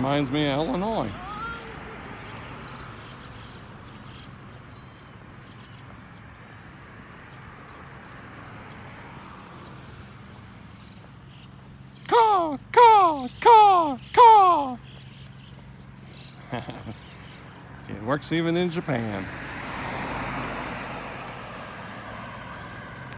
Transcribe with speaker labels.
Speaker 1: Reminds me of Illinois. Caw, caw, caw, caw. It works even in Japan.